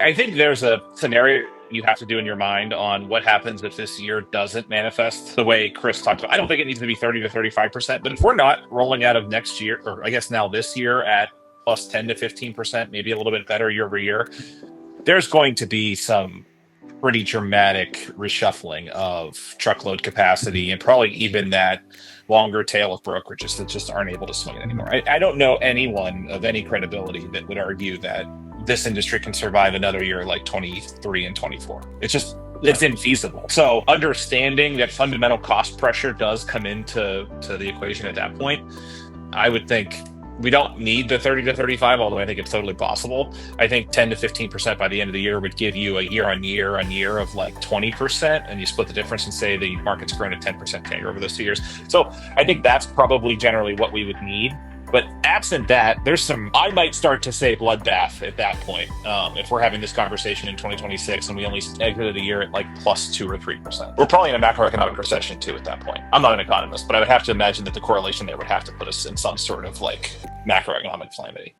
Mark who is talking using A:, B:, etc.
A: I think there's a scenario you have to do in your mind on what happens if this year doesn't manifest the way Chris talked about. I don't think it needs to be 30 to 35%, but if we're not rolling out of next year, or I guess now this year at plus 10 to 15%, maybe a little bit better year over year, there's going to be some pretty dramatic reshuffling of truckload capacity and probably even that longer tail of brokerages that just aren't able to swing it anymore. I don't know anyone of any credibility that would argue that this industry can survive another year like 23 and 24. It's infeasible. So understanding that fundamental cost pressure does come into the equation at that point, I would think we don't need the 30 to 35, although I think it's totally possible. I think 10 to 15% by the end of the year would give you a year of like 20%. And you split the difference and say the market's grown at 10% CAGR over those 2 years. So I think that's probably generally what we would need. But absent that, I might start to say bloodbath at that point. If we're having this conversation in 2026 and we only exited the year at like plus 2 or 3%. We're probably in a macroeconomic recession too at that point. I'm not an economist, but I would have to imagine that the correlation there would have to put us in some sort of like macroeconomic calamity.